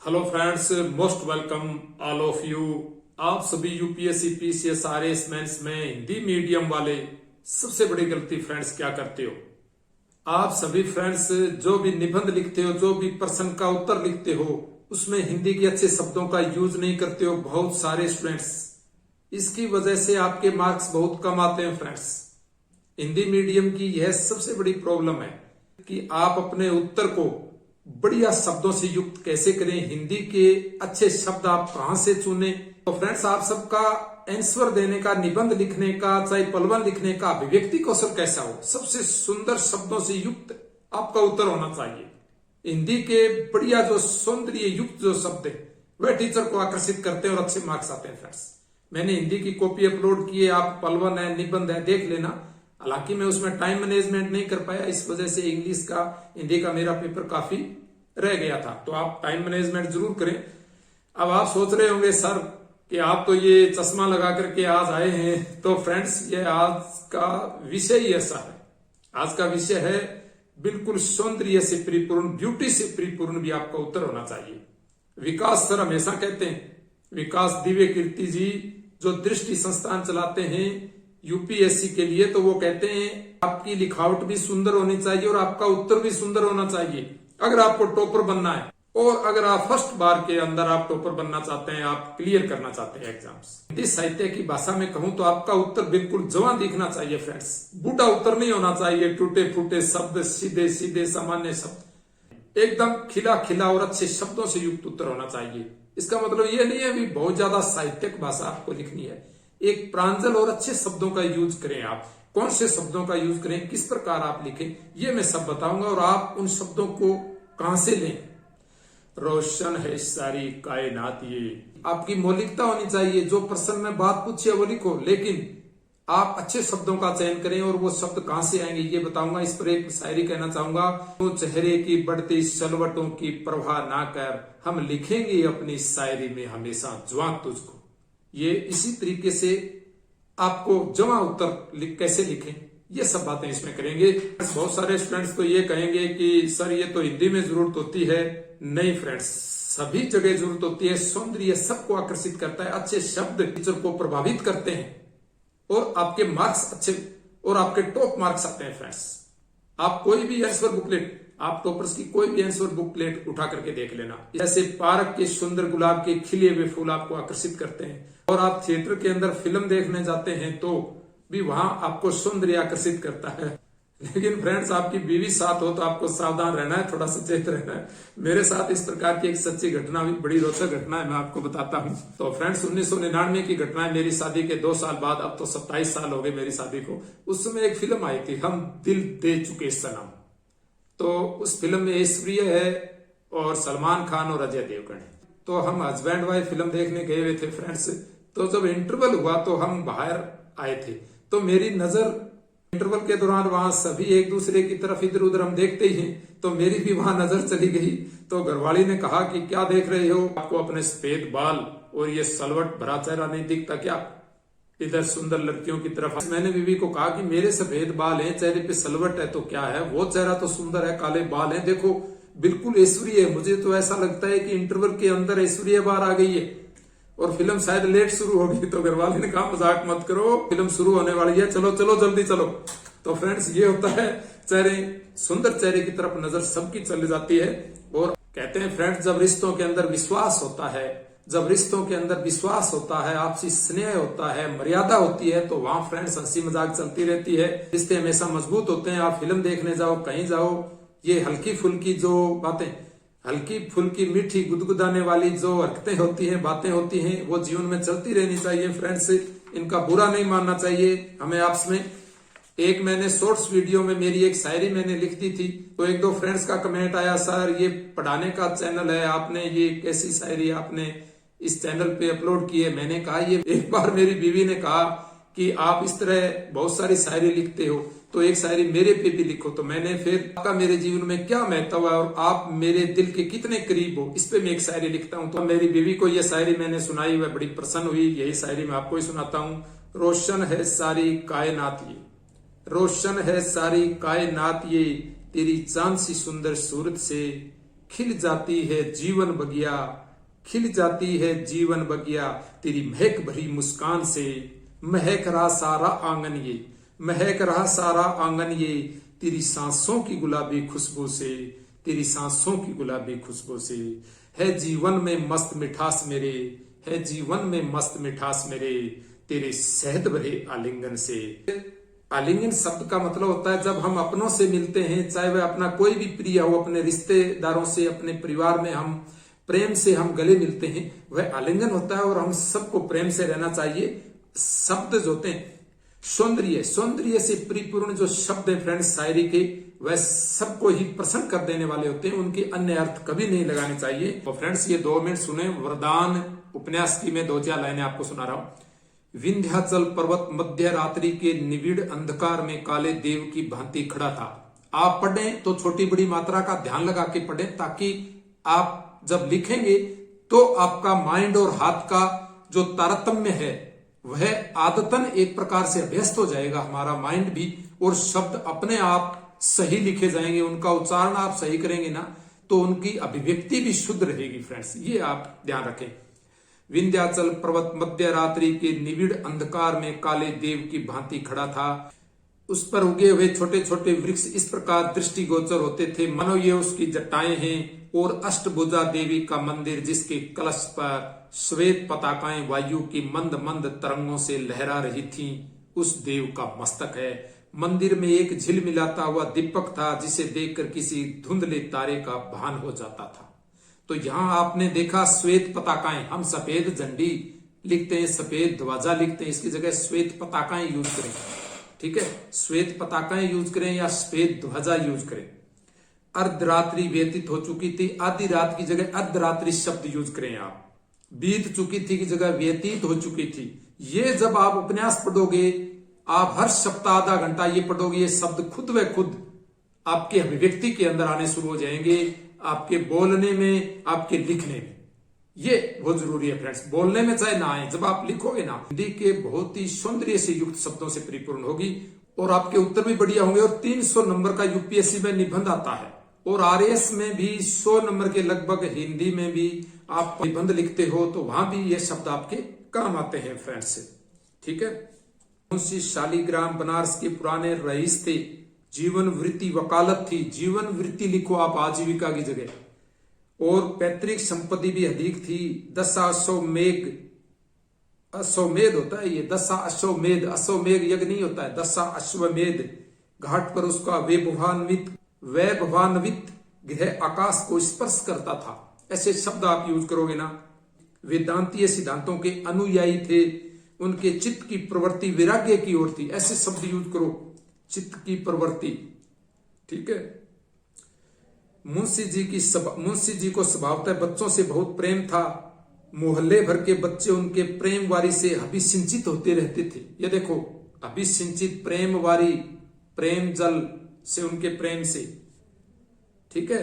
Hello friends, most welcome all of you. आप सभी UPSC PCS RAS mains में Hindi medium वाले सबसे बड़ी गलती फ्रेंड्स क्या करते हो? आप सभी फ्रेंड्स जो भी निबंध लिखते हो, जो भी प्रश्न का उत्तर लिखते हो, उसमें हिंदी के अच्छे शब्दों का यूज नहीं करते हो। बहुत सारे स्टूडेंट्स, इसकी वजह से आपके मार्क्स बहुत कम आते हैं फ्रेंड्स। हिंदी मीडियम की यह सबसे बड़ी प्रॉब्लम है कि आप अपने उत्तर को बढ़िया शब्दों से युक्त कैसे करें, हिंदी के अच्छे शब्द आप कहां से चुने। तो फ्रेंड्स, आप सबका आंसर देने का, निबंध लिखने का, चाहे पलवन लिखने का अभिव्यक्ति कौशल कैसा हो, सबसे सुंदर शब्दों से युक्त आपका उत्तर होना चाहिए। हिंदी के बढ़िया जो सौंदर्य युक्त जो शब्द है वह टीचर को आकर्षित करते हैं और अच्छे मार्क्स आते हैं फ्रेंड्स। मैंने हिंदी की कॉपी अपलोड की है, आप पलवन है, निबंध है, देख लेना। हालांकि मैं उसमें टाइम मैनेजमेंट नहीं कर पाया, इस वजह से इंग्लिश का, हिंदी का मेरा पेपर काफी रह गया था। तो आप टाइम मैनेजमेंट जरूर करें। अब आप सोच रहे होंगे सर कि आप तो ये चश्मा लगा करके आज आए हैं। तो फ्रेंड्स, ये आज का विषय ही ऐसा है। आज का विषय है बिल्कुल सौंदर्य से परिपूर्ण, ब्यूटी से परिपूर्ण भी आपका उत्तर होना चाहिए। विकास सर हमेशा कहते हैं, विकास दिव्य कीर्ति जी जो दृष्टि संस्थान चलाते हैं यूपीएससी के लिए, तो वो कहते हैं आपकी लिखावट भी सुंदर होनी चाहिए और आपका उत्तर भी सुंदर होना चाहिए अगर आपको टॉपर बनना है। और अगर आप फर्स्ट बार के अंदर आप टॉपर बनना चाहते हैं, आप क्लियर करना चाहते हैं एग्जाम्स। हिंदी साहित्य की भाषा में कहूं तो आपका उत्तर बिल्कुल जवां दिखना चाहिए फ्रेंड्स। बूढ़ा उत्तर नहीं होना चाहिए, टूटे फूटे शब्द, सीधे सीधे सामान्य शब्द, एकदम खिला खिला और अच्छे शब्दों से युक्त उत्तर होना चाहिए। इसका मतलब ये नहीं है भी बहुत ज्यादा साहित्यिक भाषा आपको लिखनी है। एक प्रांजल और अच्छे शब्दों का यूज करें। आप कौन से शब्दों का यूज करें, किस प्रकार आप लिखें, ये मैं सब बताऊंगा। और आप उन शब्दों को कहां से लें। रोशन है सारी कायनात, ये आपकी मौलिकता होनी चाहिए। जो प्रश्न में बात पूछी है वो लिखो, लेकिन आप अच्छे शब्दों का चयन करें। और वो शब्द कहां से आएंगे ये बताऊंगा। इस पर एक शायरी कहना चाहूंगा। तो चेहरे की बढ़ती सलवटों की परवाह ना कर, हम लिखेंगे अपनी शायरी में हमेशा जुआ तुझको। ये इसी तरीके से आपको जमा उत्तर कैसे लिखें, ये सब बातें इसमें करेंगे। बहुत सारे स्टूडेंट्स तो ये कहेंगे कि सर ये तो हिंदी में जरूरत होती है। नहीं फ्रेंड्स, सभी जगह जरूरत होती है। सौंदर्य सबको आकर्षित करता है, अच्छे शब्द टीचर को प्रभावित करते हैं और आपके मार्क्स अच्छे और आपके टॉप मार्क्स आते हैं फ्रेंड्स। आप कोई भी आंसर बुकलेट, आप टॉपर्स की कोई भी आंसर बुकलेट उठा करके देख लेना। जैसे पार्क के सुंदर गुलाब के खिले हुए फूल आपको आकर्षित करते हैं। और आप थिएटर के अंदर फिल्म देखने जाते हैं तो भी वहां आपको सौंदर्य आकर्षित करता है। लेकिन फ्रेंड्स, आपकी बीवी साथ हो तो आपको सावधान रहना है, थोड़ा सचेत रहना है। मेरे साथ इस प्रकार की एक सच्ची घटना भी, बड़ी रोचक घटना है, मैं आपको बताता हूं। तो फ्रेंड्स, 1999 की घटना है, मेरी शादी के 2 साल बाद। अब तो 27 साल हो गए मेरी शादी को। उस समय एक फिल्म आई थी, हम दिल दे चुके सनम। तो उस फिल्म में ऐश्वर्या है और सलमान खान और अजय देवगन है। तो हम हस्बैंड वाइफ फिल्म देखने गए हुए थे फ्रेंड्स। तो जब इंटरवल हुआ तो हम बाहर आए थे। तो मेरी नजर इंटरवल के दौरान, वहां सभी एक दूसरे की तरफ इधर उधर हम देखते ही हैं, तो मेरी भी वहां नजर चली गई। तो घरवाली ने कहा कि क्या देख रहे हो, आपको अपने सफेद बाल और ये सलवट भरा चेहरा नहीं दिखता क्या इधर सुंदर लड़कियों की तरफ? मैंने बीवी को कहा कि मेरे सफेद बाल हैं, चेहरे पे सलवट है तो क्या है, वो चेहरा तो सुंदर है, काले बाल हैं, देखो बिल्कुल ऐश्वर्या है। मुझे तो ऐसा लगता है कि इंटरवल के अंदर ऐश्वर्या बाहर आ गई है और फिल्म शायद लेट शुरू होगी। तो घरवाले ने कहा मजाक मत करो, फिल्म शुरू होने वाली है, चलो चलो जल्दी चलो। तो फ्रेंड्स, ये होता है चेहरे, सुंदर चेहरे की तरफ नजर सबकी चली जाती है। और कहते हैं फ्रेंड्स, जब रिश्तों के अंदर विश्वास होता है, जब रिश्तों के अंदर विश्वास होता है, आपसी स्नेह होता है, मर्यादा होती है, तो वहां फ्रेंड्स हंसी मजाक चलती रहती है। रिश्ते हमेशा मजबूत होते हैं। आप फिल्म देखने जाओ, कहीं जाओ, ये हल्की फुल्की जो बातें, हल्की फुल्की मीठी गुदगुदाने वाली जो हरकतें होती हैं, बातें होती हैं, वो जीवन में चलती रहनी चाहिए फ्रेंड्स। इनका बुरा नहीं मानना चाहिए हमें आपस में। एक मैंने शॉर्ट्स वीडियो में मेरी एक शायरी मैंने लिख दी थी, तो 1-2 फ्रेंड्स का कमेंट आया, सर ये पढ़ाने का चैनल है, आपने ये कैसी शायरी आपने इस चैनल पे अपलोड की है। मैंने कहा ये, एक बार मेरी बीवी ने कहा कि आप इस तरह बहुत सारी शायरी लिखते हो तो एक शायरी मेरे पे भी लिखो। तो मैंने फिर आपका मेरे जीवन में क्या महत्व है और आप मेरे दिल के कितने करीब हो, इस पे मैं एक शायरी लिखता हूँ। तो मेरी बीवी को यह शायरी मैंने सुनाई, वह बड़ी प्रसन्न हुई। यही शायरी मैं आपको ही सुनाता हूँ। रोशन है सारी कायनात ये, रोशन है सारी कायनात ये, तेरी चांद सी सुंदर सूरत से खिल जाती है जीवन बगिया, खिल जाती है जीवन बगिया, तेरी महक भरी मुस्कान से महक रहा सारा आंगन ये, महक रहा सारा आंगन ये, तेरी सांसों की गुलाबी खुशबू से, तेरी सांसों की गुलाबी खुशबू से। है जीवन में मस्त मिठास मेरे, है जीवन में मस्त मिठास मेरे, तेरे शहद भरे आलिंगन से। आलिंगन शब्द का मतलब होता है जब हम अपनों से मिलते हैं, चाहे वह अपना कोई भी प्रिय हो, अपने रिश्तेदारों से, अपने परिवार में हम प्रेम से हम गले मिलते हैं, वह आलिंगन होता है। और हम सबको प्रेम से रहना चाहिए। शब्द जो होते हैं सौंदर्य, सौंदर्य से परिपूर्ण जो शब्द है फ्रेंड्स शायरी के, वह सबको ही प्रसन्न कर देने वाले होते हैं, उनके अन्य अर्थ कभी नहीं लगाने चाहिए। तो फ्रेंड्स ये 2 मिनट सुने। वरदान उपन्यास की मैं 2-4 लाइनें आपको सुना रहा हूं। विंध्याचल पर्वत मध्य रात्रि के निविड़ अंधकार में काले देव की भांति खड़ा था। आप पढ़ें तो छोटी बड़ी मात्रा का ध्यान लगा के पढ़ें, ताकि आप जब लिखेंगे तो आपका माइंड और हाथ का जो तारतम्य है वह आदतन एक प्रकार से अभ्यस्त हो जाएगा, हमारा माइंड भी, और शब्द अपने आप सही लिखे जाएंगे। उनका उच्चारण आप सही करेंगे ना तो उनकी अभिव्यक्ति भी शुद्ध रहेगी फ्रेंड्स, ये आप ध्यान रखें। विंध्याचल पर्वत मध्य रात्रि के निविड़ अंधकार में काले देव की भांति खड़ा था। उस पर उगे हुए छोटे छोटे वृक्ष इस प्रकार दृष्टिगोचर होते थे मानो ये उसकी जटाएं हैं, और अष्टभुजा देवी का मंदिर जिसके कलश पर श्वेत पताकाएं वायु की मंद मंद तरंगों से लहरा रही थीं, उस देव का मस्तक है। मंदिर में एक झिलमिलाता हुआ दीपक था जिसे देखकर किसी धुंधले तारे का भान हो जाता था। तो यहां आपने देखा श्वेत पताकाएं, हम सफेद झंडी लिखते हैं, सफेद ध्वजा लिखते हैं, इसकी जगह श्वेत पताकाएं यूज करें, ठीक है, श्वेत पताकाएं यूज करें या श्वेत ध्वजा यूज करें। अर्धरात्रि व्यतीत हो चुकी थी, आधी रात की जगह अर्धरात्रि शब्द यूज करें आप। बीत चुकी थी की जगह व्यतीत हो चुकी थी। ये जब आप उपन्यास पढ़ोगे, आप हर सप्ताह आधा घंटा ये पढ़ोगे, ये शब्द खुद व खुद आपके अभिव्यक्ति के अंदर आने शुरू हो जाएंगे, आपके बोलने में, आपके लिखने में। ये बहुत जरूरी है फ्रेंड्स, बोलने में चाहे ना आए, जब आप लिखोगे ना, हिंदी के बहुत ही सौंदर्य से युक्त शब्दों से परिपूर्ण होगी और आपके उत्तर भी बढ़िया होंगे। और 300 नंबर का यूपीएससी में निबंध आता है और आरएएस में भी 100 नंबर के लगभग हिंदी में भी आप निबंध लिखते हो, तो वहां भी ये शब्द आपके काम आते हैं फ्रेंड्स, ठीक है। मुंशी शालीग्राम बनारस के पुराने रईस थे, जीवन वृत्ति वकालत थी, जीवन वृत्ति लिखो आप आजीविका की जगह, और पैतृक संपत्ति भी अधिक थी। दशा अश्वमेघ, अश्वमेध होता है ये, दशा अश्वमेध, अश्वमेघ यज्ञ नहीं होता है, दशा अश्वमेध। घाट पर उसका वैभवान्वित गृह आकाश को स्पर्श करता था। ऐसे शब्द आप यूज करोगे ना। वेदांतीय सिद्धांतों के अनुयायी थे, उनके चित्त की प्रवृत्ति वैराग्य की ओर थी, ऐसे शब्द यूज करो, चित्त की प्रवृत्ति, ठीक है। मुंशी जी को स्वभावतः बच्चों से बहुत प्रेम था। मोहल्ले भर के बच्चे उनके प्रेम वारी से अभिसिंचित होते रहते थे। ये देखो, अभिसिंचित, प्रेम वारी, प्रेम जल से, उनके प्रेम से, ठीक है।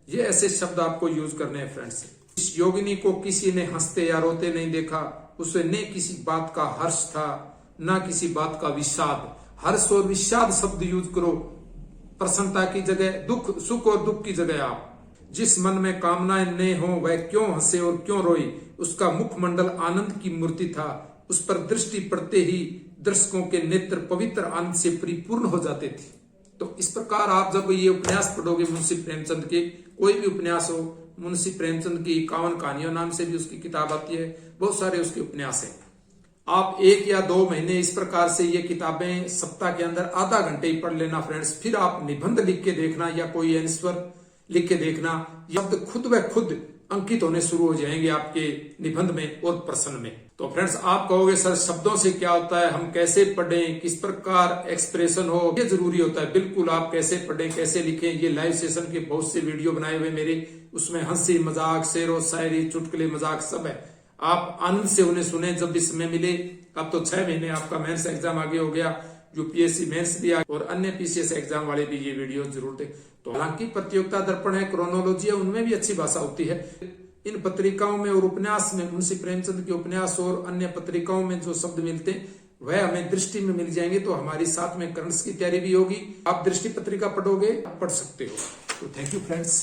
ये ऐसे शब्द आपको यूज करने हैं फ्रेंड्स। इस योगिनी को किसी ने हंसते या रोते नहीं देखा, उसे न किसी बात का हर्ष था न किसी बात का विषाद। हर्ष और विषाद शब्द यूज करो, प्रसन्नता की जगह दुख, सुख और दुख की जगह आप। जिस मन में कामनाएं न हो वह क्यों हंसे और क्यों रोई, उसका मुखमंडल आनंद की मूर्ति था, उस पर दृष्टि पड़ते ही दर्शकों के नेत्र पवित्र आनंद से परिपूर्ण हो जाते थे। तो इस प्रकार आप जब ये उपन्यास पढ़ोगे मुंशी प्रेमचंद के, कोई भी उपन्यास हो, मुंशी प्रेमचंद की 51 कहानियों नाम से भी उसकी किताब आती है, बहुत सारे उसके उपन्यास हैं। आप 1 या 2 महीने इस प्रकार से ये किताबें सप्ताह के अंदर आधा घंटे ही पढ़ लेना फ्रेंड्स। फिर आप निबंध लिख के देखना या कोई आंसर लिख के देखना, शब्द खुद व खुद अंकित होने शुरू हो जाएंगे आपके निबंध में और प्रश्न में। तो फ्रेंड्स आप कहोगे सर शब्दों से क्या होता है, हम कैसे पढ़ें, किस प्रकार एक्सप्रेशन हो, ये जरूरी होता है। बिल्कुल, आप कैसे पढ़ें, कैसे लिखें, ये लाइव सेशन के बहुत से वीडियो बनाए हुए मेरे, उसमें हंसी मजाक, शेरो शायरी, चुटकुले, मजाक सब है। आप आनंद से उन्हें सुने जब भी समय मिले। अब तो 6 महीने आपका मेंस एग्जाम आगे हो गया, यूपीएससी मेंस भी आ और अन्य पीसीएस एग्जाम वाले भी ये वीडियो जरूर देखें। तो हालांकि प्रतियोगिता दर्पण है, क्रोनोलॉजी है, उनमें भी अच्छी भाषा होती है। इन पत्रिकाओं में और उपन्यास में, मुंशी प्रेमचंद के उपन्यास और अन्य पत्रिकाओं में जो शब्द मिलते हैं वह हमें दृष्टि में मिल जाएंगे। तो हमारी साथ में करंट्स की तैयारी भी होगी। आप दृष्टि पत्रिका पढ़ोगे, आप पढ़ सकते हो। तो थैंक यू फ्रेंड्स।